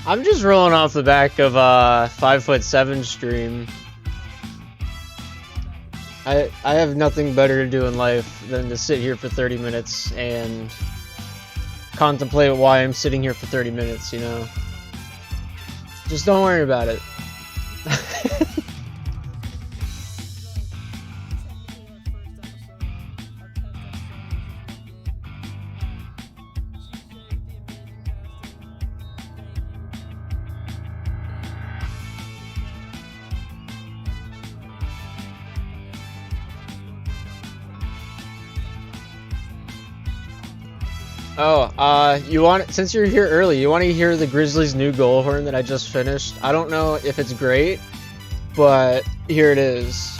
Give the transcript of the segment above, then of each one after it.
I'm just rolling off the back of 5'7" stream. I have nothing better to do in life than to sit here for 30 minutes and contemplate why I'm sitting here for 30 minutes, you know? Just don't worry about it. Oh, since you're here early, you want to hear the Grizzlies' new goal horn that I just finished? I don't know if it's great, but here it is.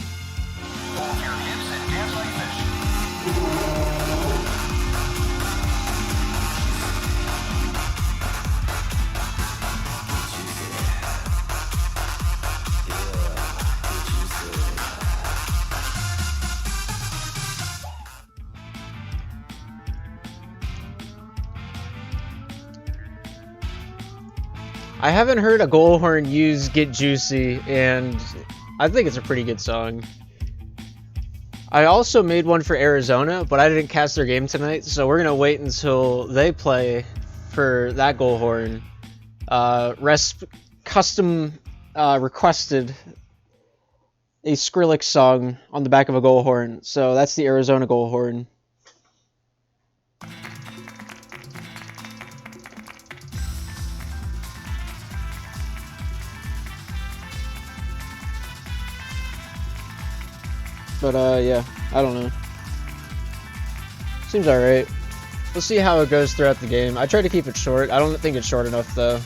I haven't heard a goal horn use Get Juicy, and I think it's a pretty good song. I also made one for Arizona, but I didn't cast their game tonight, so we're gonna wait until they play for that goal horn. Custom requested a Skrillex song on the back of a goal horn, so that's the Arizona goal horn. But, yeah, I don't know. Seems alright. We'll see how it goes throughout the game. I try to keep it short. I don't think it's short enough, though.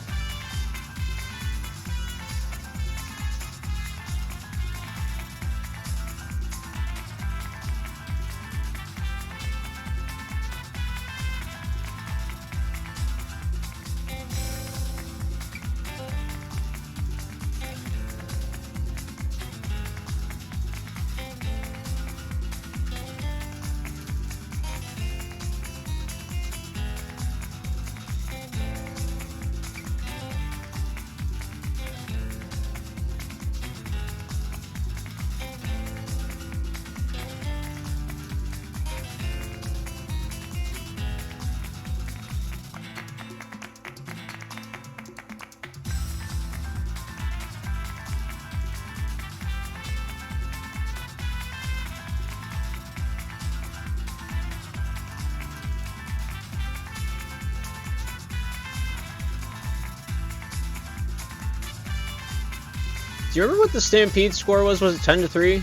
Do you remember what the Stampede score was? Was it 10-3?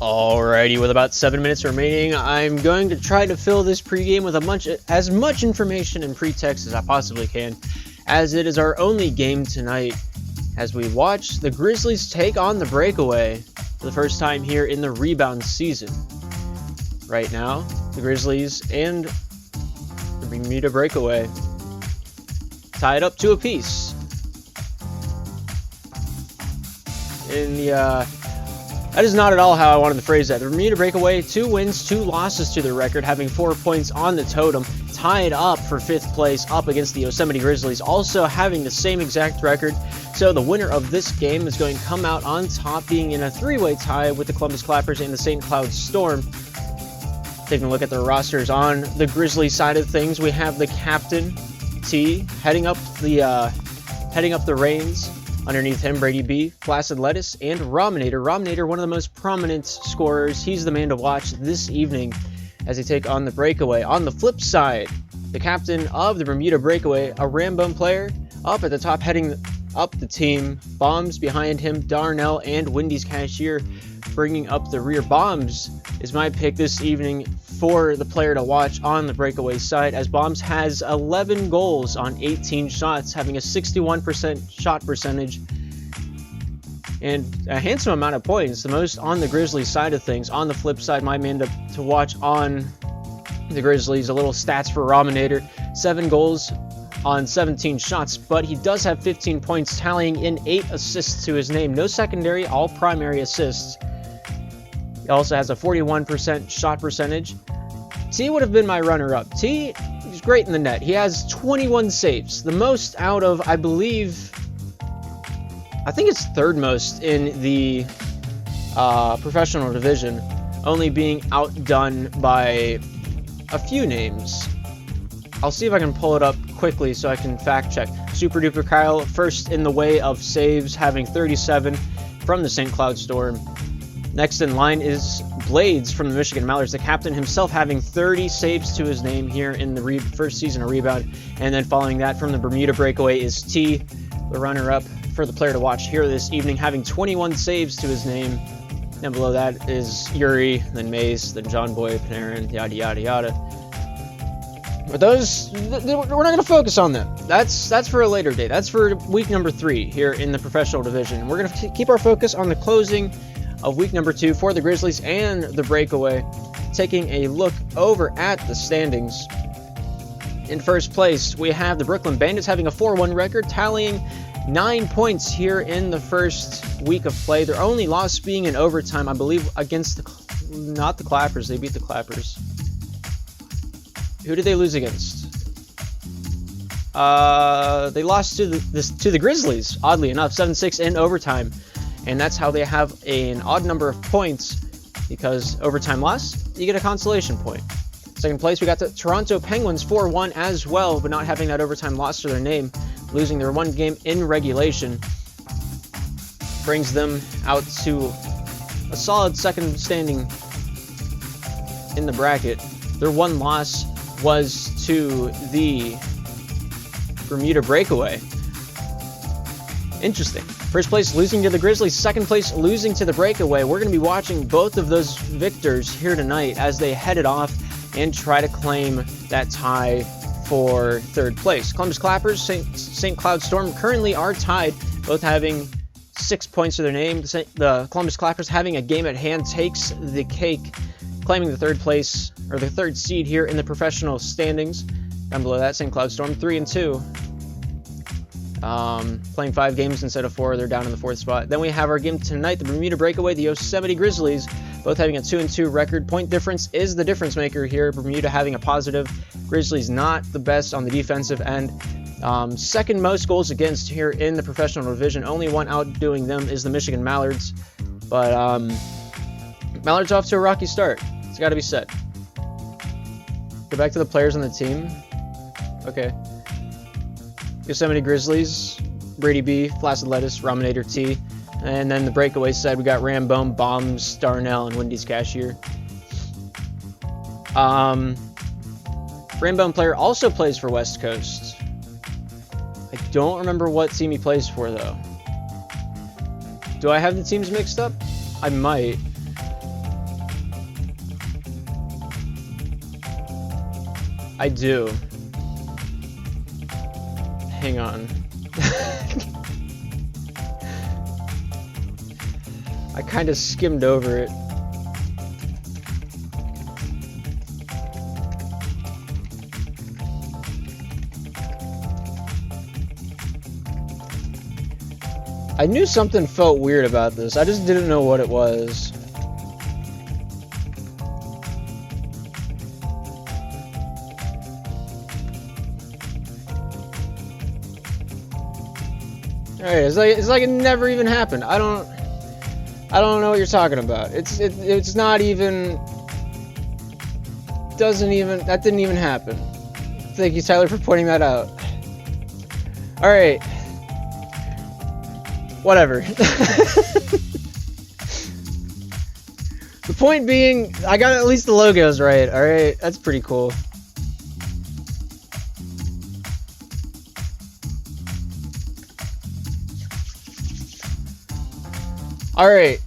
Alrighty, with about 7 minutes remaining, I'm going to try to fill this pregame with as much information and pretext as I possibly can, as it is our only game tonight, as we watch the Grizzlies take on the Breakaway for the first time here in the rebound season. Right now, the Grizzlies and the Bermuda Breakaway tied up to a piece. That is not at all how I wanted to phrase that. The Bermuda Breakaway, 2 wins, 2 losses to their record, having 4 points on the totem, tied up for 5th place up against the Yosemite Grizzlies, also having the same exact record. So the winner of this game is going to come out on top, being in a 3-way tie with the Columbus Clappers and the St. Cloud Storm. Taking a look at the rosters on the Grizzlies side of things, we have the captain, T, heading up the reins. Underneath him, Brady B, Flaccid Lettuce, and Rominator. Rominator, one of the most prominent scorers. He's the man to watch this evening as they take on the Breakaway. On the flip side, the captain of the Bermuda Breakaway, a Rambone player, up at the top, heading up the team. Bombs behind him, Darnell and Wendy's Cashier bringing up the rear. Bombs is my pick this evening for the player to watch on the Breakaway side, as Bombs has 11 goals on 18 shots, having a 61% shot percentage and a handsome amount of points, the most on the Grizzlies side of things. On the flip side, my man to watch on the Grizzlies, a little stats for Rominator, 7 goals on 17 shots, but he does have 15 points, tallying in 8 assists to his name. No secondary, all primary assists. He also has a 41% shot percentage. T would have been my runner-up. T is great in the net. He has 21 saves, the most out of, I think it's 3rd most in the professional division, only being outdone by a few names. I'll see if I can pull it up quickly so I can fact check. Super Duper Kyle, first in the way of saves, having 37 from the St. Cloud Storm. Next in line is Blades from the Michigan Mallards, the captain himself, having 30 saves to his name here in the first season of Rebound. And then following that from the Bermuda Breakaway is T, the runner-up for the player to watch here this evening, having 21 saves to his name. And below that is Yuri, then Mace, then John Boy, Panarin, yada yada yada. But those, we're not going to focus on them. That's for a later day. That's for week number 3 here in the professional division. We're going to keep our focus on the closing of week number 2 for the Grizzlies and the Breakaway. Taking a look over at the standings. In first place, we have the Brooklyn Bandits having a 4-1 record, tallying 9 points here in the first week of play. Their only loss being in overtime, I believe, against not the Clappers. They beat the Clappers. Who did they lose against? They lost to the Grizzlies, oddly enough, 7-6 in overtime. And that's how they have an odd number of points, because overtime loss, you get a consolation point. Second place, we got the Toronto Penguins, 4-1 as well, but not having that overtime loss to their name, losing their 1 game in regulation. Brings them out to a solid second standing in the bracket. Their 1 loss was to the Bermuda Breakaway. Interesting. First place losing to the Grizzlies, second place losing to the Breakaway. We're going to be watching both of those victors here tonight as they head it off and try to claim that tie for 3rd place. Columbus Clappers, St. Cloud Storm currently are tied, both having 6 points to their name. The Columbus Clappers, having a game at hand, takes the cake, claiming the 3rd place, or the 3rd seed here in the professional standings. Down below that, St. Cloud Storm, 3-2. Playing 5 games instead of 4, they're down in the 4th spot. Then we have our game tonight, the Bermuda Breakaway, the Yosemite Grizzlies, both having a 2-2 record. Point difference is the difference maker here. Bermuda having a positive, Grizzlies not the best on the defensive end. Second most goals against here in the professional division. Only one outdoing them is the Michigan Mallards. But Mallards off to a rocky start. It's got to be said. Go back to the players on the team. Okay. Yosemite Grizzlies, Brady B, Flaccid Lettuce, Rominator T. And then the Breakaway side, we got Rambone, Bombs, Darnell, and Wendy's Cashier. Rambone player also plays for West Coast. I don't remember what team he plays for, though. Do I have the teams mixed up? I might. I do. Hang on. I kind of skimmed over it. I knew something felt weird about this. I just didn't know what it was. Alright, it's like it never even happened. I don't know what you're talking about. It's not even, that didn't even happen. Thank you, Tyler, for pointing that out. Alright. Whatever. The point being, I got at least the logos right. Alright, that's pretty cool. Alright.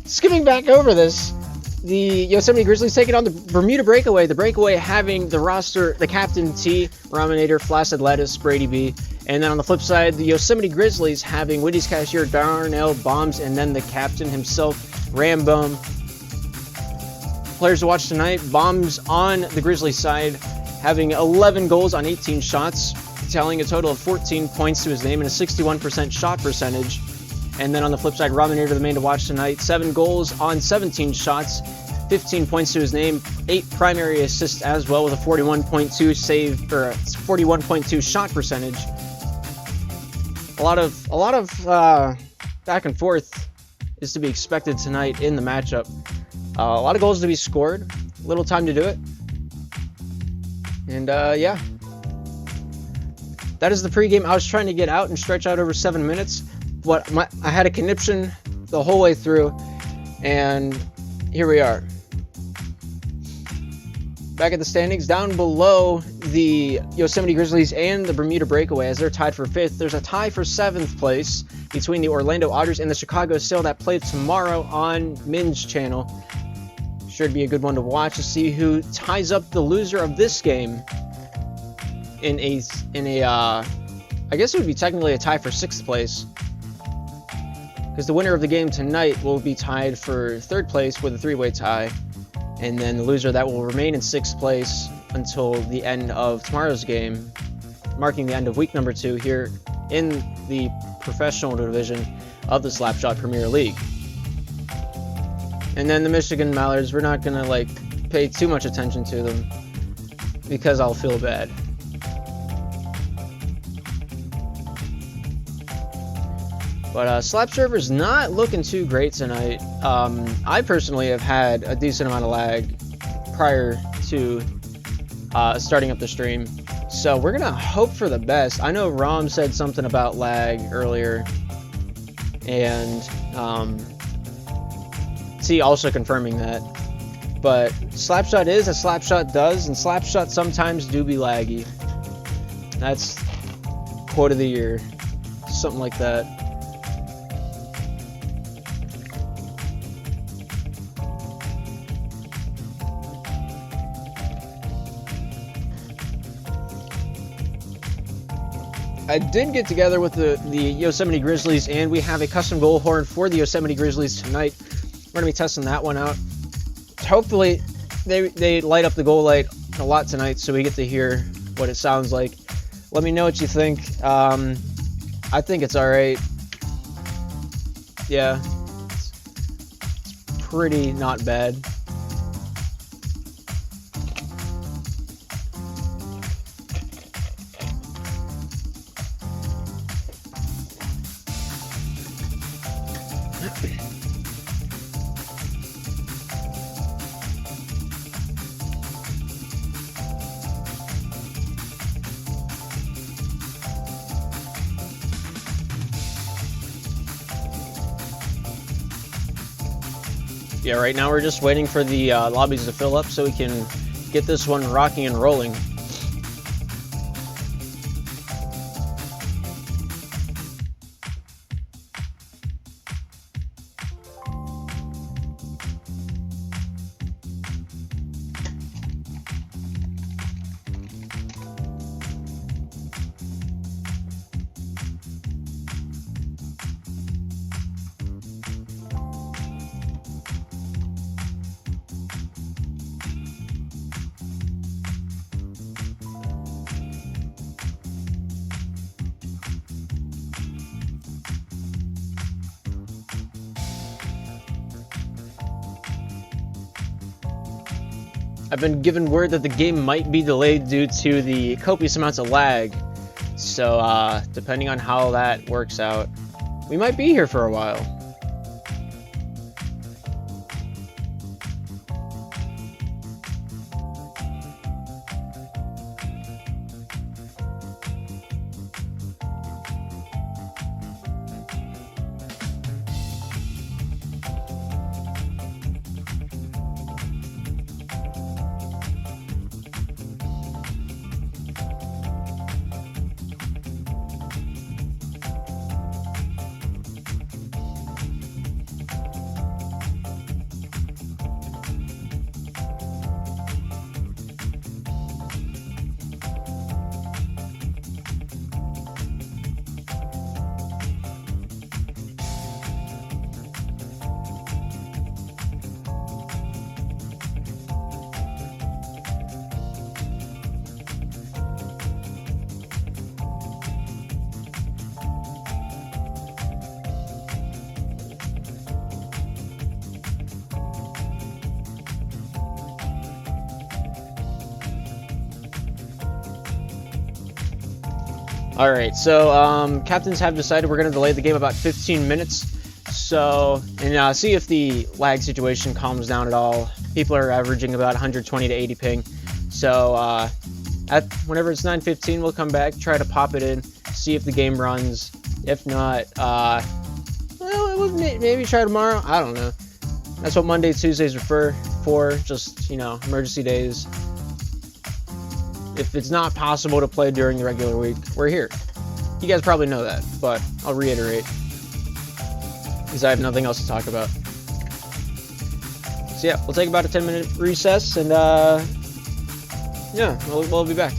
Skimming back over this, the Yosemite Grizzlies taking on the Bermuda Breakaway. The Breakaway having the roster, the captain T, Raminator, Flaccid Lettuce, Brady B. And then on the flip side, the Yosemite Grizzlies having Witty's Cashier, Darnell, Bombs, and then the captain himself, Rambone. Players to watch tonight, Bombs on the Grizzlies side, having 11 goals on 18 shots, tallying a total of 14 points to his name and a 61% shot percentage. And then on the flip side, Raminator, the main to watch tonight, 7 goals on 17 shots, 15 points to his name, 8 primary assists as well with a 41.2 save, or 41.2 shot percentage. A lot of back and forth is to be expected tonight in the matchup. A lot of goals to be scored, little time to do it, and yeah, that is the pregame. I was trying to get out and stretch out over 7 minutes, but I had a conniption the whole way through, and here we are. Back at the standings, down below the Yosemite Grizzlies and the Bermuda Breakaway as they're tied for 5th. There's a tie for 7th place between the Orlando Otters and the Chicago Steel that play tomorrow on Min's channel. Sure to be a good one to watch to see who ties up the loser of this game in a I guess it would be technically a tie for 6th place, because the winner of the game tonight will be tied for 3rd place with a 3-way tie. And then the loser that will remain in 6th place until the end of tomorrow's game, marking the end of week number 2 here in the professional division of the Slapshot Premier League. And then the Michigan Mallards, we're not going to pay too much attention to them because I'll feel bad. But Slap Server's not looking too great tonight. I personally have had a decent amount of lag prior to starting up the stream. So we're going to hope for the best. I know Rom said something about lag earlier. And T also confirming that. But Slapshot is as Slapshot does, and Slapshot sometimes do be laggy. That's quote of the year. Something like that. I did get together with the Yosemite Grizzlies, and we have a custom goal horn for the Yosemite Grizzlies tonight. We're going to be testing that one out. Hopefully, they light up the goal light a lot tonight, so we get to hear what it sounds like. Let me know what you think. I think it's alright. Yeah. It's pretty not bad. Yeah, right now we're just waiting for the lobbies to fill up so we can get this one rocking and rolling. I've been given word that the game might be delayed due to the copious amounts of lag. So, depending on how that works out, we might be here for a while. Alright, so captains have decided we're going to delay the game about 15 minutes. So, and see if the lag situation calms down at all. People are averaging about 120 to 80 ping. So, whenever it's 9:15, we'll come back, try to pop it in, see if the game runs. If not, well, maybe try tomorrow. I don't know. That's what Monday, Tuesdays are for, just, emergency days. If it's not possible to play during the regular week, we're here. You guys probably know that, but I'll reiterate, because I have nothing else to talk about. So yeah, we'll take about a 10-minute recess, and yeah, we'll be back.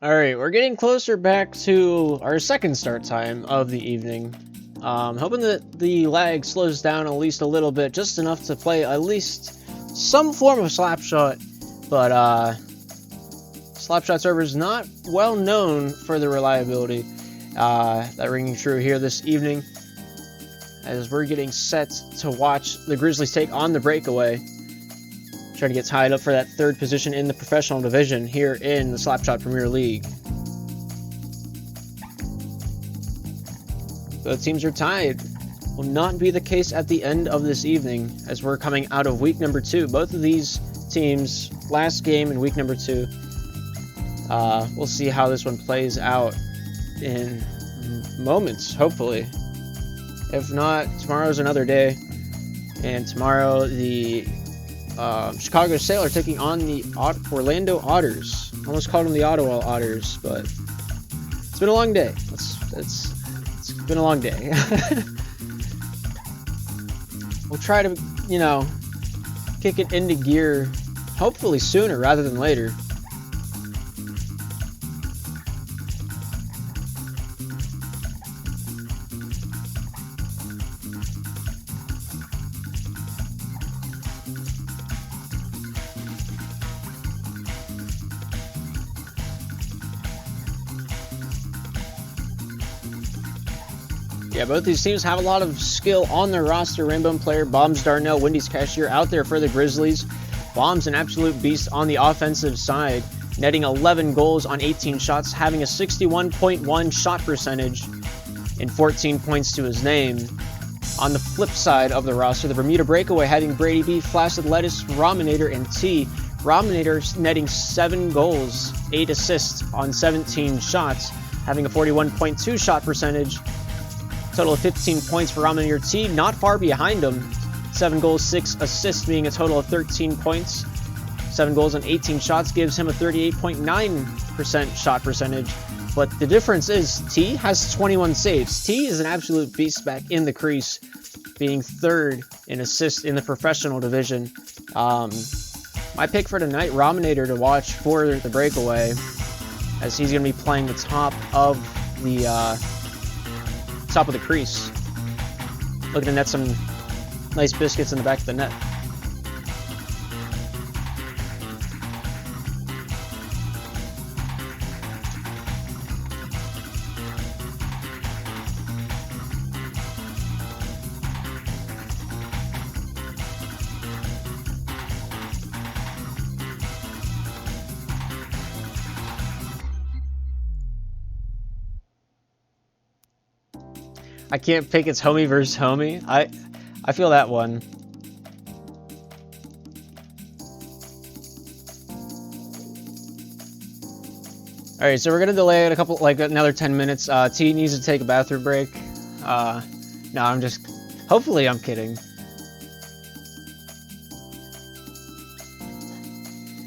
Alright, we're getting closer back to our second start time of the evening. Hoping that the lag slows down at least a little bit, just enough to play at least some form of Slapshot. But, Slapshot server is not well known for the reliability. That ringing true here this evening, as we're getting set to watch the Grizzlies take on the Breakaway. Trying to get tied up for that third position in the professional division here in the Slapshot Premier League. Both teams are tied. Will not be the case at the end of this evening, as we're coming out of week number 2. Both of these teams, last game in week number 2. We'll see how this one plays out in moments, hopefully. If not, tomorrow's another day. And tomorrow, the Chicago Sailor taking on the Orlando Otters. Almost called them the Ottawa Otters, but it's been a long day. It's been a long day. We'll try to, kick it into gear hopefully sooner rather than later. Yeah, both these teams have a lot of skill on their roster. Rainbow player Bombs Darnell, Wendy's Cashier out there for the Grizzlies. Bombs an absolute beast on the offensive side, netting 11 goals on 18 shots, having a 61.1 shot percentage and 14 points to his name. On the flip side of the roster, the Bermuda Breakaway having Brady B, Flaccid Lettuce, Rominator, and T. Rominator netting 7 goals, 8 assists on 17 shots, having a 41.2 shot percentage. Total of 15 points for Rominator T, not far behind him. 7 goals, 6 assists, being a total of 13 points. 7 goals on 18 shots gives him a 38.9% shot percentage. But the difference is T has 21 saves. T is an absolute beast back in the crease, being third in assists in the professional division. My pick for tonight, Rominator to watch for the Breakaway, as he's going to be playing the top of the crease. Looking to net some nice biscuits in the back of the net. I can't pick, it's homie versus homie. I feel that one. Alright, so we're gonna delay it another 10 minutes. T needs to take a bathroom break. No, hopefully I'm kidding.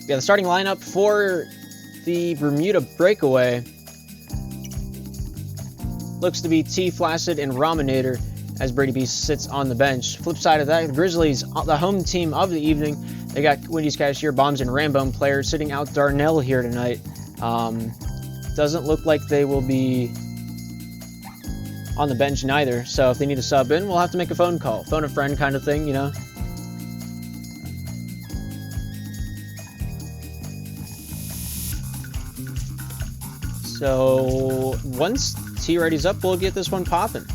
Yeah, the starting lineup for the Bermuda Breakaway looks to be T, Flaccid, and Rominator, as Brady B sits on the bench. Flip side of that, the Grizzlies, the home team of the evening, they got Wendy's Cashier, Bombs, and Rambone players sitting out Darnell here tonight. Doesn't look like they will be on the bench neither, so if they need to sub in, we'll have to make a phone call. Phone a friend kind of thing, So once T ready's up, we'll get this one popping.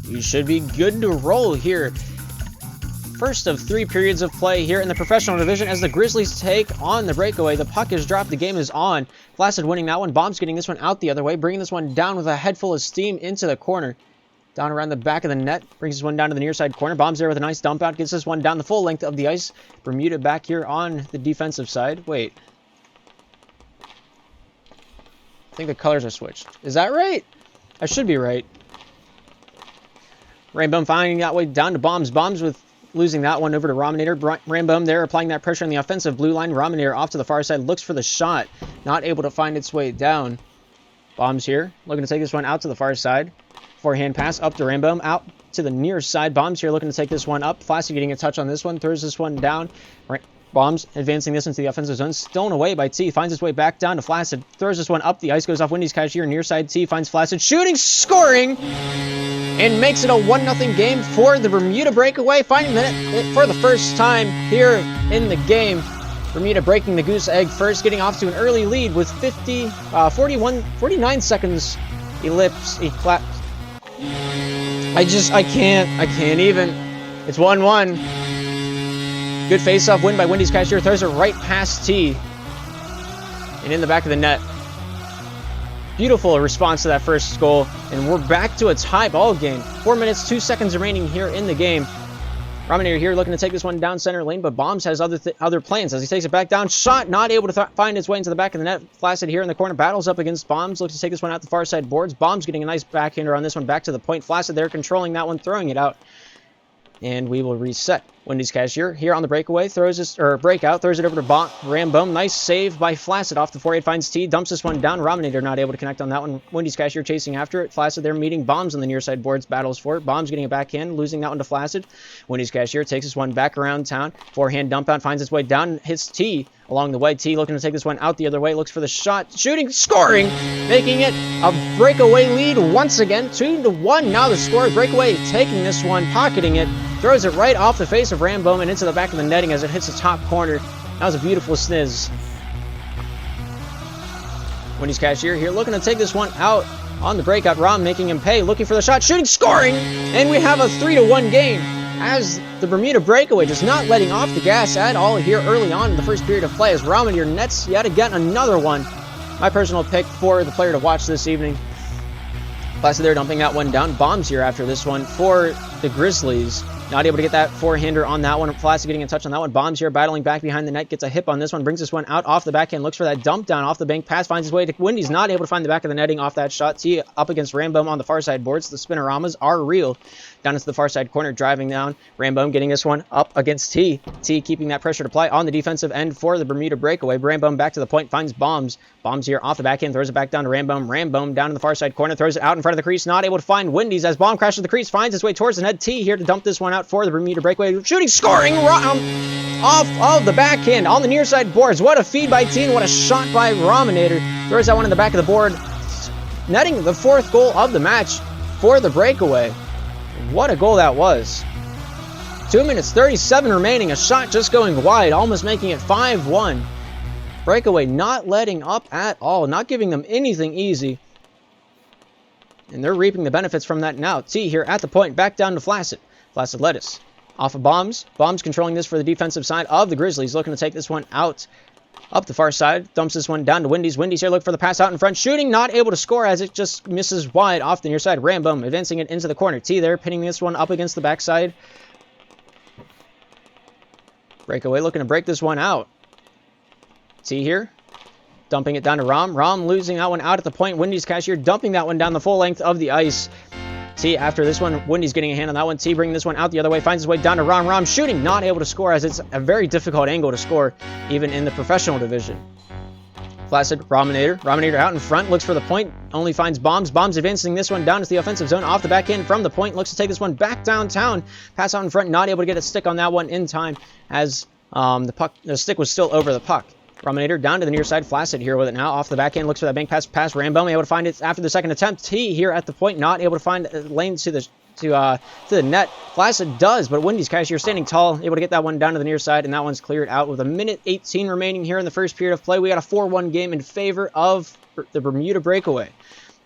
You should be good to roll here. First of 3 periods of play here in the professional division as the Grizzlies take on the Breakaway. The puck is dropped, the game is on. Flaccid winning that one. Bombs getting this one out the other way, bringing this one down with a head full of steam into the corner. Down around the back of the net, brings this one down to the near side corner. Bombs there with a nice dump out, gets this one down the full length of the ice. Bermuda back here on the defensive side. Wait. I think the colors are switched. Is that right? I should be right. Rainbow finding that way down to Bombs. Bombs with losing that one over to Rominator. Rainbow there applying that pressure on the offensive blue line. Rominator off to the far side, looks for the shot. Not able to find its way down. Bombs here, looking to take this one out to the far side. Forehand pass up to Rainbow, out to the near side. Bombs here looking to take this one up. Flaccid getting a touch on this one. Throws this one down. Right. Bombs advancing this into the offensive zone. Stolen away by T. Finds his way back down to Flaccid. Throws this one up. The ice goes off Wendy's cashier. Near side T finds Flaccid. Shooting, scoring, and makes it a 1-0 game for the Bermuda Breakaway. Finding it for the first time here in the game. Bermuda breaking the goose egg first, getting off to an early lead with 49 seconds elapsed. I can't even. It's 1-1. Good face-off win by Wendy's cashier. Throws it right past T. And in the back of the net. Beautiful response to that first goal. And we're back to a tie ball game. 4 minutes, 2 seconds remaining here in the game. Raminator here looking to take this one down center lane, but Bombs has other plans as he takes it back down. Shot not able to find its way into the back of the net. Flaccid here in the corner battles up against Bombs. Looks to take this one out the far side boards. Bombs getting a nice backhander on this one back to the point. Flaccid there controlling that one, throwing it out. And we will reset. Wendy's cashier here on the breakaway throws this, or breakout, throws it over to Rambone. Nice save by Flaccid off the forehead, finds T, dumps this one down. Raminator not able to connect on that one. Wendy's cashier chasing after it. Flaccid there meeting Bombs on the near side boards, battles for it. Bombs getting a backhand, losing that one to Flaccid. Wendy's cashier takes this one back around town. Forehand dump out, finds its way down, hits T along the way. T looking to take this one out the other way, looks for the shot, shooting, scoring, making it a breakaway lead once again, 2-1. Now the score. Breakaway taking this one, pocketing it, throws it right off the face of Rambone and into the back of the netting as it hits the top corner. That was a beautiful sniz. Wendy's cashier here looking to take this one out on the breakout. Rom making him pay, looking for the shot, shooting, scoring, and we have a 3-1 game as the Bermuda Breakaway just not letting off the gas at all here early on in the first period of play as Raminator nets yet again another one. My personal pick for the player to watch this evening. Flaccid there dumping that one down. Bombs here after this one for the Grizzlies. Not able to get that forehander on that one. Flaccid getting a touch on that one. Bombs here battling back behind the net. Gets a hip on this one. Brings this one out off the backhand. Looks for that dump down off the bank pass. Finds his way to Wendy's. Not able to find the back of the netting off that shot. T up against Rambone on the far side boards. The spinoramas are real. Down into the far side corner. Driving down. Rambone getting this one up against T. T keeping that pressure to play on the defensive end for the Bermuda Breakaway. Rambone back to the point. Finds Bombs. Bombs here off the backhand. Throws it back down to Rambone. Rambone down in the far side corner. Throws it out in front of the crease. Not able to find Wendy's as Bomb crashes the crease. Finds his way towards the net. T here to dump this one out for the Bermuda Breakaway. Shooting, scoring, off of the backhand on the near side boards. What a feed by T and what a shot by Raminator. Throws that one in the back of the board, netting the fourth goal of the match for the Breakaway. What a goal that was. 2 minutes, 37 remaining. A shot just going wide, almost making it 5-1. Breakaway not letting up at all, not giving them anything easy. And they're reaping the benefits from that now. T here at the point, back down to Flaccid. Flaccid lettuce. Off of Bombs. Bombs controlling this for the defensive side of the Grizzlies. Looking to take this one out up the far side. Dumps this one down to Wendy's. Wendy's here looking for the pass out in front. Shooting, not able to score as it just misses wide off the near side. Rambone advancing it into the corner. T there pinning this one up against the backside. Breakaway looking to break this one out. T here. Dumping it down to Rom. Rom losing that one out at the point. Wendy's cashier dumping that one down the full length of the ice. T after this one, Wendy's getting a hand on that one. T bringing this one out the other way, finds his way down to Rom. Rom shooting, not able to score as it's a very difficult angle to score, even in the professional division. Flaccid, Raminator. Raminator out in front, looks for the point, only finds Bombs. Bombs advancing this one down to the offensive zone, off the back end from the point, looks to take this one back downtown. Pass out in front, not able to get a stick on that one in time as the stick was still over the puck. Raminator down to the near side. Flaccid here with it now. Off the backhand. Looks for that bank pass. Rambone able to find it after the second attempt. T here at the point. Not able to find a lane to the net. Flaccid does, but Wendy's cashier standing tall. Able to get that one down to the near side, and that one's cleared out with 1:18 remaining here in the first period of play. We got a 4-1 game in favor of the Bermuda Breakaway.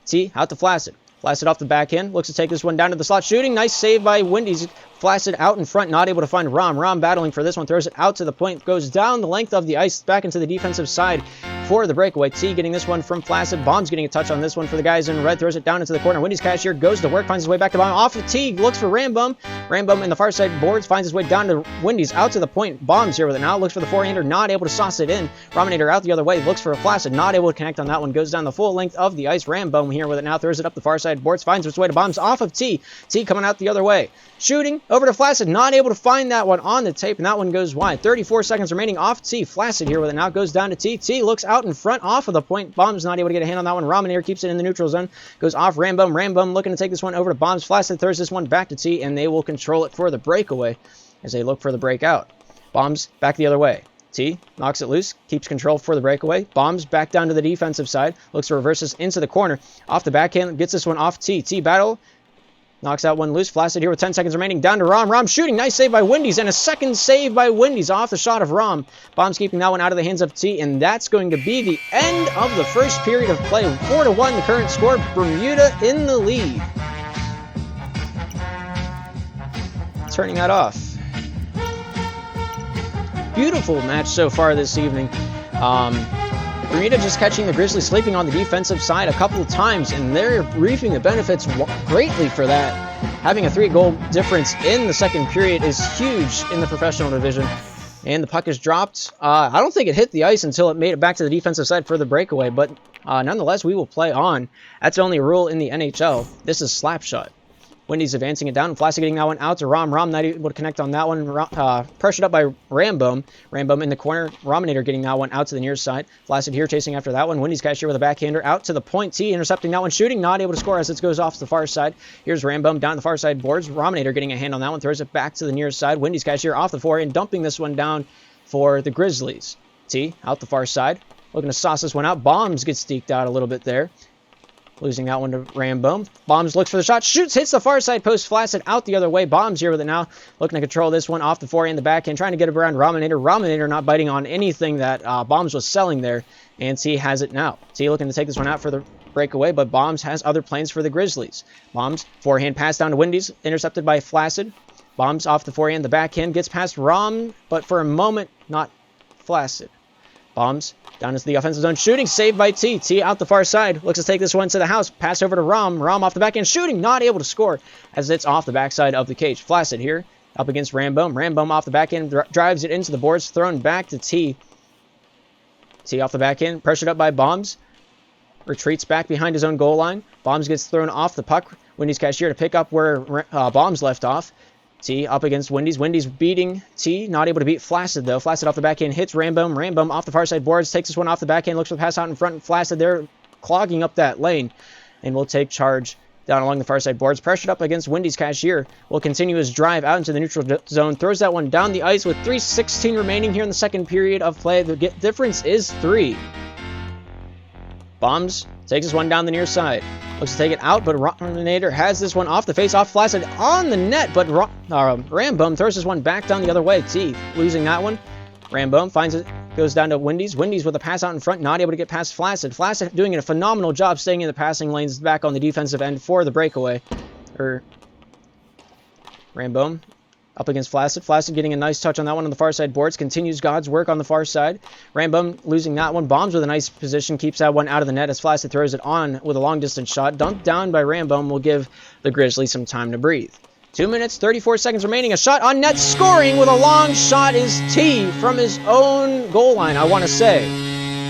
T out to Flaccid. Flaccid off the backhand. Looks to take this one down to the slot. Shooting. Nice save by Wendy's. Flaccid out in front. Not able to find Rom. Rom battling for this one. Throws it out to the point. Goes down the length of the ice. Back into the defensive side for the Breakaway. T getting this one from Flaccid. Bombs getting a touch on this one for the guys in red. Throws it down into the corner. Wendy's cashier goes to work. Finds his way back to Bomb. Off of T. Looks for Rambone. Rambo in the far side boards finds his way down to Wendy's, out to the point. Bombs here with it now, looks for the forehander, not able to sauce it in. Rominator out the other way, looks for a Flaccid, not able to connect on that one, goes down the full length of the ice. Rambo here with it now, throws it up the far side boards, finds its way to Bombs off of T. T coming out the other way. Shooting over to Flaccid, not able to find that one on the tape, and that one goes wide. 34 seconds remaining off T. Flaccid here with it now, goes down to T. T looks out in front off of the point. Bombs not able to get a hand on that one. Rominator keeps it in the neutral zone, goes off Rambo. Rambo looking to take this one over to Bombs. Flaccid throws this one back to T, and they will control it for the breakaway as they look for the breakout. Bombs back the other way. T knocks it loose, keeps control for the breakaway. Bombs back down to the defensive side, looks to reverse this into the corner. Off the backhand, gets this one off T. T battle, knocks out one loose. Flaccid here with 10 seconds remaining, down to Rom. Rom shooting, nice save by Wendy's, and a second save by Wendy's off the shot of Rom. Bombs keeping that one out of the hands of T, and that's going to be the end of the first period of play. 4-1 the current score, Bermuda in the lead. Turning that off. Beautiful match so far this evening. Bermuda just catching the Grizzlies sleeping on the defensive side a couple of times, and they're reaping the benefits greatly for that. Having a 3-goal difference in the second period is huge in the professional division. And the puck is dropped. I don't think it hit the ice until it made it back to the defensive side for the breakaway, but nonetheless, we will play on. That's only a rule in the NHL. This is slap shot. Wendy's advancing it down. Flaccid getting that one out to Rom. Rom not able to connect on that one. Pressured up by Rambo. Rambo in the corner. Rominator getting that one out to the near side. Flaccid here chasing after that one. Wendy's cashier with a backhander out to the point. T intercepting that one. Shooting. Not able to score as it goes off to the far side. Here's Rambo down the far side boards. Rominator getting a hand on that one. Throws it back to the near side. Wendy's cashier off the forehand, dumping this one down for the Grizzlies. T out the far side. Looking to sauce this one out. Bombs gets sneaked out a little bit there. Losing that one to Rambo. Bombs looks for the shot. Shoots. Hits the far side post. Flaccid out the other way. Bombs here with it now. Looking to control this one off the forehand, the backhand. Trying to get it around Rominator. Rominator not biting on anything that Bombs was selling there. And T has it now. T looking to take this one out for the breakaway, but Bombs has other plans for the Grizzlies. Bombs. Forehand pass down to Wendy's. Intercepted by Flaccid. Bombs off the forehand, the backhand. Gets past Rom, but for a moment, not Flaccid. Bombs down into the offensive zone. Shooting. Saved by T. T out the far side. Looks to take this one to the house. Pass over to Rom. Rom off the backhand. Shooting. Not able to score as it's off the backside of the cage. Flaccid here up against Rambo. Rambo off the backhand. Drives it into the boards. Thrown back to T. T off the backhand. Pressured up by Bombs. Retreats back behind his own goal line. Bombs gets thrown off the puck. Wendy's cashier to pick up where Bombs left off. T up against Wendy's. Wendy's beating T. Not able to beat Flaccid, though. Flaccid off the backhand hits Rambo. Rambo off the far side boards. Takes this one off the backhand. Looks for the pass out in front. Flaccid there clogging up that lane. And will take charge down along the far side boards. Pressured up against Wendy's cashier. Will continue his drive out into the neutral zone. Throws that one down the ice with 3:16 remaining here in the second period of play. The difference is 3. Bombs takes this one down the near side. Looks to take it out, but Rominator has this one off the face, off Flaccid on the net, but Rambo throws this one back down the other way. T losing that one. Rambo finds it, goes down to Wendy's. Wendy's with a pass out in front, not able to get past Flaccid. Flaccid doing a phenomenal job staying in the passing lanes back on the defensive end for the breakaway. Rambo up against Flaccid. Flaccid getting a nice touch on that one on the far side boards. Continues God's work on the far side. Rambo losing that one. Bombs with a nice position. Keeps that one out of the net as Flaccid throws it on with a long distance shot. Dumped down by Rambo will give the Grizzlies some time to breathe. 2 minutes, 34 seconds remaining. A shot on net. Scoring with a long shot is T from his own goal line, I want to say.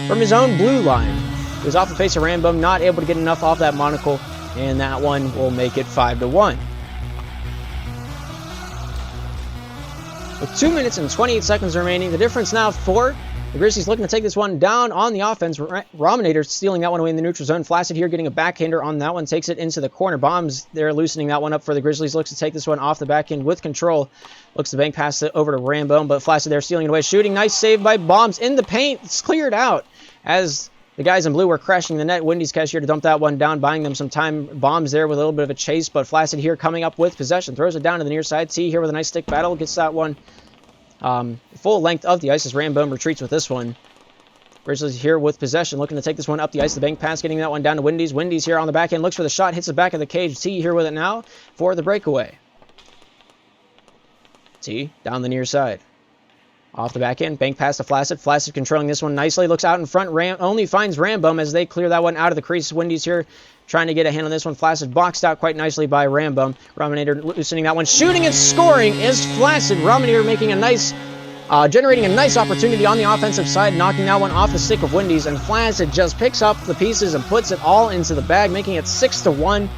From his own blue line. It was off the face of Rambo. Not able to get enough off that monocle. And that one will make it 5-1. With 2 minutes and 28 seconds remaining, the difference now 4. The Grizzlies looking to take this one down on the offense. Rominator stealing that one away in the neutral zone. Flaccid here getting a backhander on that one. Takes it into the corner. Bombs there loosening that one up for the Grizzlies. Looks to take this one off the back end with control. Looks to bank pass it over to Rambo, but Flaccid there stealing it away. Shooting. Nice save by Bombs in the paint. It's cleared out as the guys in blue were crashing the net. Wendy's cashier to dump that one down, buying them some time. Bombs there with a little bit of a chase, but Flaccid here coming up with possession. Throws it down to the near side. T here with a nice stick battle. Gets that one full length of the ice as Rambo retreats with this one. Grizzlies here with possession, looking to take this one up the ice. The bank pass, getting that one down to Wendy's. Wendy's here on the back end, looks for the shot, hits the back of the cage. T here with it now for the breakaway. T down the near side. Off the back end, bank pass to Flaccid. Flaccid controlling this one nicely. Looks out in front. Only finds Rambo as they clear that one out of the crease. Wendy's here trying to get a hand on this one. Flaccid boxed out quite nicely by Rambum. Rominator loosening that one. Shooting and scoring is Flaccid. Rominator making a nice, generating a nice opportunity on the offensive side, knocking that one off the stick of Wendy's, and Flaccid just picks up the pieces and puts it all into the bag, making it 6-1,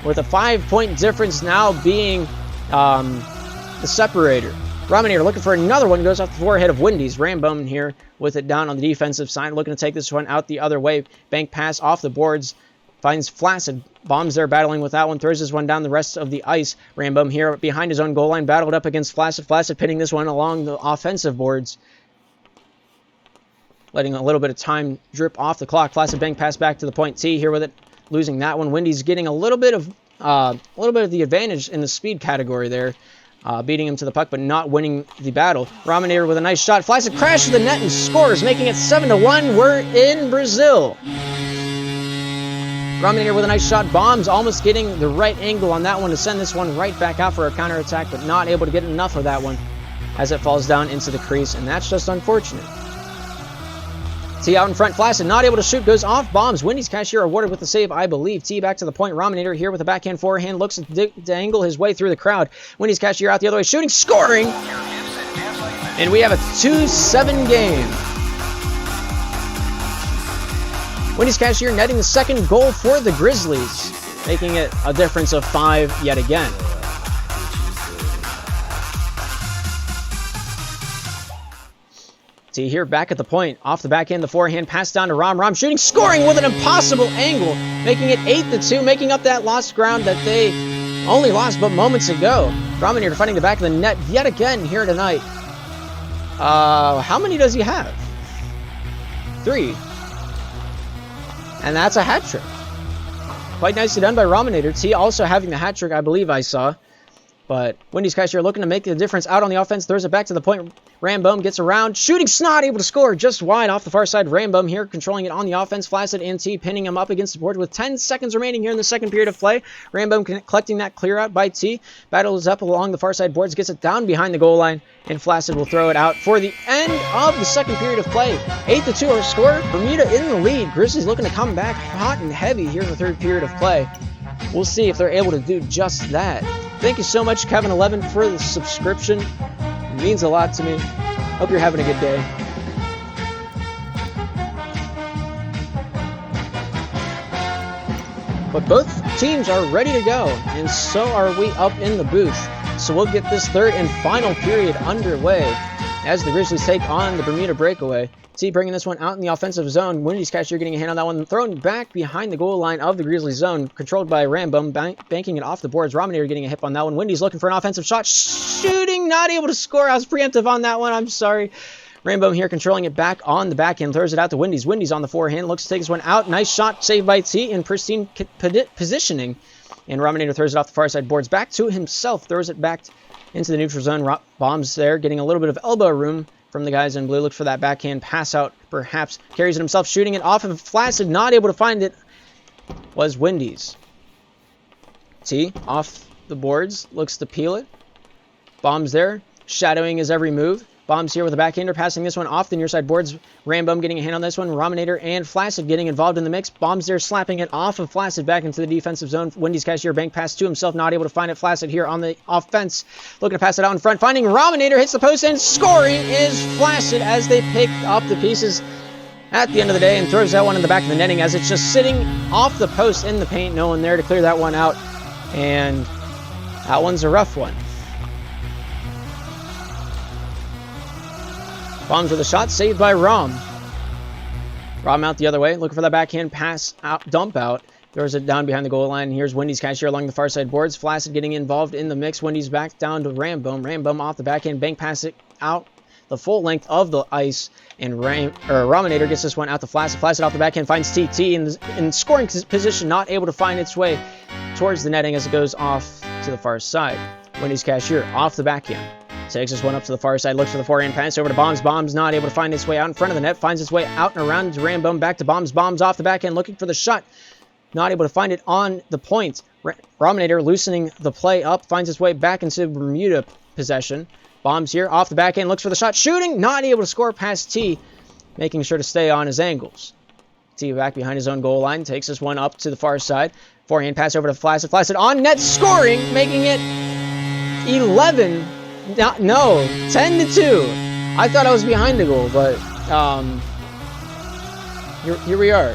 with a 5-point difference now being the separator. Rominator looking for another one, goes off the forehead of Wendy's. Rambum here with it down on the defensive side, looking to take this one out the other way. Bank pass off the boards, finds Flaccid. Bombs there battling with that one, throws this one down the rest of the ice. Rambum here behind his own goal line, battled up against Flaccid. Flaccid pinning this one along the offensive boards, letting a little bit of time drip off the clock. Flaccid bank pass back to the point T here with it, losing that one. Wendy's getting a little bit of the advantage in the speed category there. Beating him to the puck, but not winning the battle. Rominator with a nice shot. Flaccid crashes the net and scores, making it 7-1. We're in Brazil. Rominator with a nice shot. Bombs almost getting the right angle on that one to send this one right back out for a counterattack, but not able to get enough of that one as it falls down into the crease, and that's just unfortunate. T out in front, Flaccid not able to shoot, goes off Bombs. Wendy's Cashier awarded with the save, I believe. T back to the point. Rominator here with a backhand forehand, looks to angle his way through the crowd. Wendy's Cashier out the other way, shooting, scoring! And we have a 2-7 game. Wendy's Cashier netting the second goal for the Grizzlies, making it a difference of 5 yet again. T here back at the point, off the backhand, the forehand, pass down to Rom. Rom shooting, scoring with an impossible angle, making it 8-2, making up that lost ground that they only lost but moments ago. Rominator finding the back of the net yet again here tonight. How many does he have? 3. And that's a hat trick. Quite nicely done by Rominator. T also having the hat trick, I believe I saw. But Wendy's Cashier looking to make the difference out on the offense. Throws it back to the point. Rambum gets around. Shooting, not able to score. Just wide off the far side. Rambum here controlling it on the offense. Flaccid and T pinning him up against the board with 10 seconds remaining here in the second period of play. Rambum collecting that clear out by T. Battles up along the far side boards. Gets it down behind the goal line. And Flaccid will throw it out for the end of the second period of play. 8-2 our score. Bermuda in the lead. Grizzlies looking to come back hot and heavy here in the third period of play. We'll see if they're able to do just that. Thank you so much, Kevin11, for the subscription. It means a lot to me. Hope you're having a good day. But both teams are ready to go, and so are we up in the booth. So we'll get this third and final period underway as the Grizzlies take on the Bermuda Breakaway. T bringing this one out in the offensive zone. Wendy's Cashier getting a hand on that one. Thrown back behind the goal line of the Grizzlies zone. Controlled by Rambum. Banking it off the boards. Rominator getting a hit on that one. Wendy's looking for an offensive shot. Shooting. Not able to score. I was preemptive on that one. I'm sorry. Rambum here controlling it back on the backhand. Throws it out to Wendy's. Wendy's on the forehand. Looks to take this one out. Nice shot. Saved by T in pristine positioning. And Rominator throws it off the far side boards. Back to himself. Throws it back into the neutral zone. Bombs there. Getting a little bit of elbow room from the guys in blue. Look for that backhand pass out, perhaps. Carries it himself, shooting it off of Flaccid. Not able to find it was Wendy's. T off the boards. Looks to peel it. Bombs there. Shadowing his every move. Bombs here with a backhander, passing this one off the near side boards. Rambum getting a hand on this one. Rominator and Flaccid getting involved in the mix. Bombs there, slapping it off of Flaccid back into the defensive zone. Wendy's Cashier bank pass to himself, not able to find it. Flaccid here on the offense, looking to pass it out in front. Finding Rominator, hits the post, and scoring is Flaccid as they pick up the pieces at the end of the day and throws that one in the back of the netting as it's just sitting off the post in the paint. No one there to clear that one out, and that one's a rough one. Bombs with a shot, saved by Rom. Rom out the other way, looking for that backhand pass out, dump out. Throws it down behind the goal line. Here's Wendy's Cashier along the far side boards. Flaccid getting involved in the mix. Wendy's back down to Rambum. Rambum off the backhand, bank pass it out the full length of the ice. And Rominator gets this one out to Flaccid. Flaccid off the backhand finds TT in scoring position, not able to find its way towards the netting as it goes off to the far side. Wendy's Cashier off the backhand. Takes this one up to the far side, looks for the forehand pass over to Bombs. Bombs not able to find its way out in front of the net, finds its way out and around to Rambum, back to Bombs. Bombs off the backhand, looking for the shot. Not able to find it on the point. Rominator loosening the play up, finds its way back into Bermuda possession. Bombs here, off the backhand, looks for the shot. Shooting, not able to score past T, making sure to stay on his angles. T back behind his own goal line, takes this one up to the far side. Forehand pass over to Flaccid. Flaccid on net, scoring, making it 11. No, 10-2. I thought I was behind the goal, but here we are.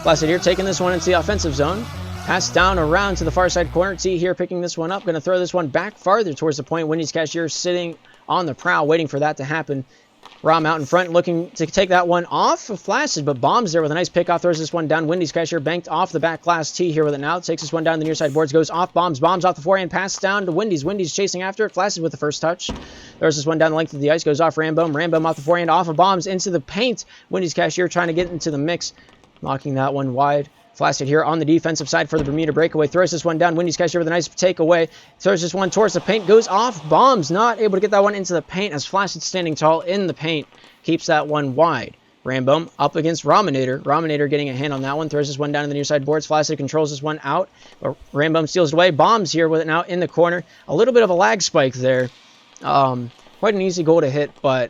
Flaccid here taking this one into the offensive zone. Pass down around to the far side corner. T here picking this one up. Going to throw this one back farther towards the point. Wendy's Cashier sitting on the prowl, waiting for that to happen. Rom out in front, looking to take that one off of Flaccid, but bombs there with a nice pickoff. Throws this one down. Wendy's Cashier banked off the back glass. T here with it now. Takes this one down the near side boards. Goes off bombs. Bombs off the forehand. Pass down to Wendy's. Wendy's chasing after it. Flaccid with the first touch. Throws this one down the length of the ice. Goes off Rambome. Rambome off the forehand. Off of bombs into the paint. Wendy's Cashier trying to get into the mix. Knocking that one wide. Flaccid here on the defensive side for the Bermuda breakaway. Throws this one down. Wendy's Cashier with a nice takeaway. Throws this one towards the paint. Goes off bombs. Not able to get that one into the paint as Flaccid standing tall in the paint. Keeps that one wide. Rambome up against Rominator. Rominator getting a hand on that one. Throws this one down to the near side boards. Flaccid controls this one out. Rambome steals it away. Bombs here with it now in the corner. A little bit of a lag spike there. Quite an easy goal to hit, but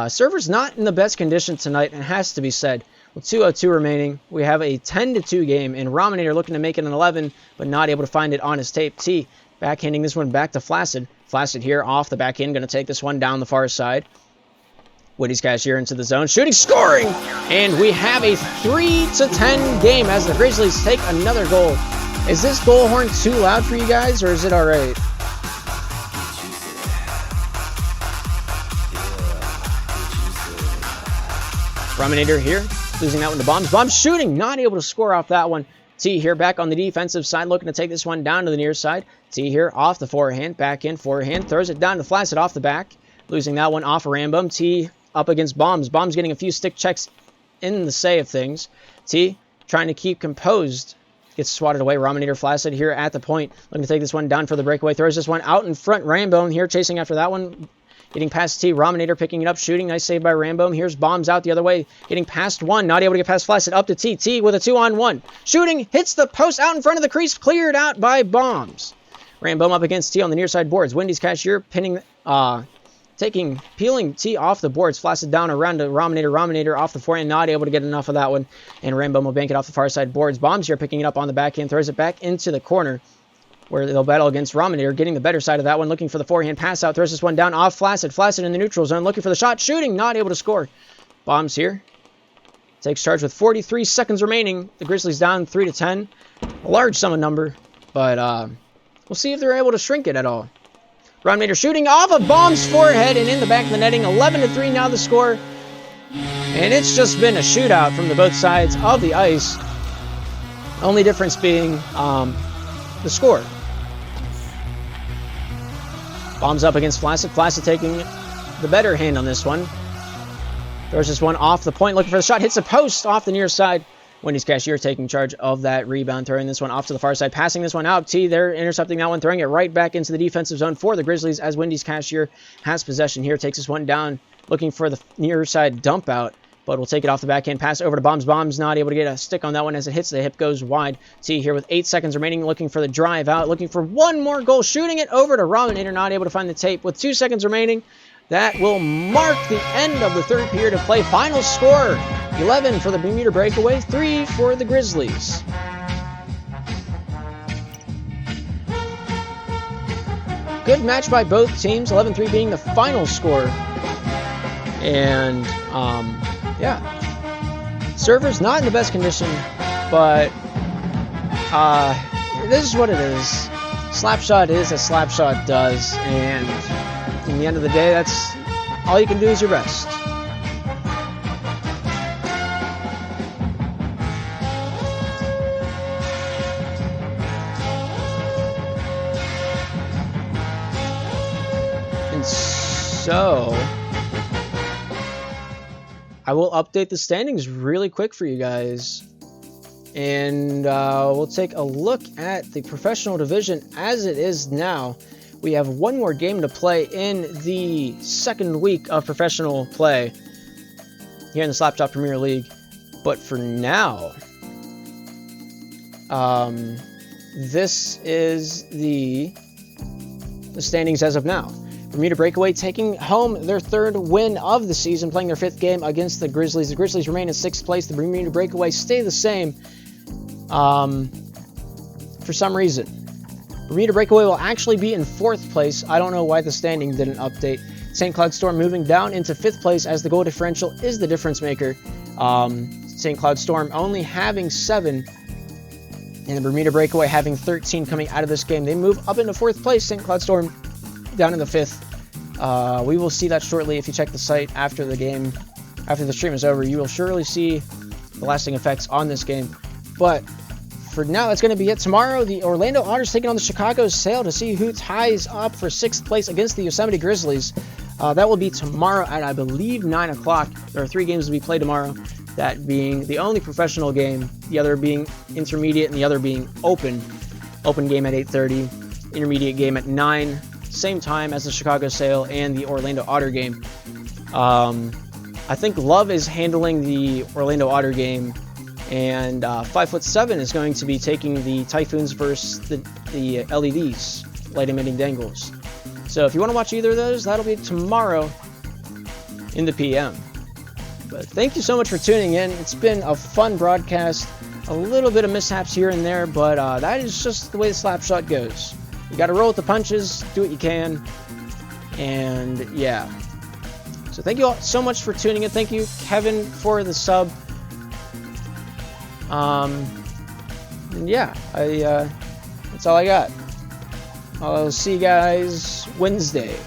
server's not in the best condition tonight, and has to be said. With 2:02 remaining, we have a 10-2 game, and Rominator looking to make it an 11, but not able to find it on his tape. T backhanding this one back to Flaccid. Flaccid here off the back end, going to take this one down the far side. Wendy's Cashier into the zone, shooting, scoring! And we have a 3-10 game as the Grizzlies take another goal. Is this goal horn too loud for you guys, or is it alright? Rominator here. Losing that one to bombs. Bombs shooting, not able to score off that one. T here back on the defensive side, looking to take this one down to the near side. T here off the forehand, back in, forehand, throws it down to Flaccid off the back. Losing that one off of Rambome. T up against Bombs. Bombs getting a few stick checks in the say of things. T trying to keep composed. Gets swatted away. Rominator Flaccid here at the point. Looking to take this one down for the breakaway. Throws this one out in front. Rambome here chasing after that one. Getting past T. Rominator picking it up, shooting. Nice save by Rambome. Here's Bombs out the other way. Getting past one. Not able to get past Flaccid. Up to T. T with a 2-on-1. Shooting. Hits the post out in front of the crease. Cleared out by Bombs. Rambome up against T on the near side boards. Wendy's Cashier pinning, peeling T off the boards. Flaccid down around to Rominator. Rominator off the forehand. Not able to get enough of that one. And Rambome will bank it off the far side boards. Bombs here picking it up on the backhand. Throws it back into the corner, where they'll battle against Rominator, getting the better side of that one, looking for the forehand pass out, throws this one down off Flaccid. Flaccid in the neutral zone, looking for the shot, shooting, not able to score. Bombs here. Takes charge with 43 seconds remaining. The Grizzlies down 3-10. A large sum of number, but we'll see if they're able to shrink it at all. Rominator shooting off of Bombs' forehead and in the back of the netting. 11-3 now the score. And it's just been a shootout from the both sides of the ice. Only difference being the score. Bombs up against Flaccid. Flaccid taking the better hand on this one. Throws this one off the point, looking for the shot. Hits the post off the near side. Wendy's Cashier taking charge of that rebound, throwing this one off to the far side. Passing this one out. T there, intercepting that one, throwing it right back into the defensive zone for the Grizzlies as Wendy's Cashier has possession here. Takes this one down, looking for the near side dump out, but we'll take it off the backhand. Pass over to Bombs. Bombs not able to get a stick on that one as it hits the hip, goes wide. T here with 8 seconds remaining, looking for the drive out, looking for one more goal, shooting it over to Rominator, not able to find the tape. With 2 seconds remaining, that will mark the end of the third period of play. Final score, 11 for the Bermuda Breakaway, 3 for the Grizzlies. Good match by both teams, 11-3 being the final score. And, yeah. Server's not in the best condition, but this is what it is. Slapshot is as Slapshot does, and in the end of the day, that's all you can do is your best. And so I will update the standings really quick for you guys. And we'll take a look at the professional division as it is now. We have one more game to play in the second week of professional play here in the Slapshot Premier League. But for now, this is the standings as of now. Bermuda Breakaway taking home their 3rd win of the season, playing their 5th game against the Grizzlies. The Grizzlies remain in 6th place. The Bermuda Breakaway stay the same for some reason. Bermuda Breakaway will actually be in 4th place. I don't know why the standing didn't update. St. Cloud Storm moving down into 5th place as the goal differential is the difference maker. St. Cloud Storm only having 7, and the Bermuda Breakaway having 13 coming out of this game. They move up into 4th place. St. Cloud Storm down in the 5th. We will see that shortly. If you check the site after the game, after the stream is over, you will surely see the lasting effects on this game. But for now, that's going to be it. Tomorrow, the Orlando Otters taking on the Chicago Sail to see who ties up for 6th place against the Yosemite Grizzlies. That will be tomorrow at, I believe, 9 o'clock. There are 3 games to be played tomorrow, that being the only professional game, the other being intermediate, and the other being open. Open game at 8:30, intermediate game at 9, same time as the Chicago Sail and the Orlando Otter game. I think Love is handling the Orlando Otter game, and 5'7" is going to be taking the Typhoons versus the LEDs, light emitting dangles. So if you want to watch either of those, that'll be tomorrow in the PM. But thank you so much for tuning in. It's been a fun broadcast. A little bit of mishaps here and there, but that is just the way the Slapshot goes. You got to roll with the punches, do what you can, and yeah. So thank you all so much for tuning in. Thank you, Kevin, for the sub. And yeah, that's all I got. I'll see you guys Wednesday.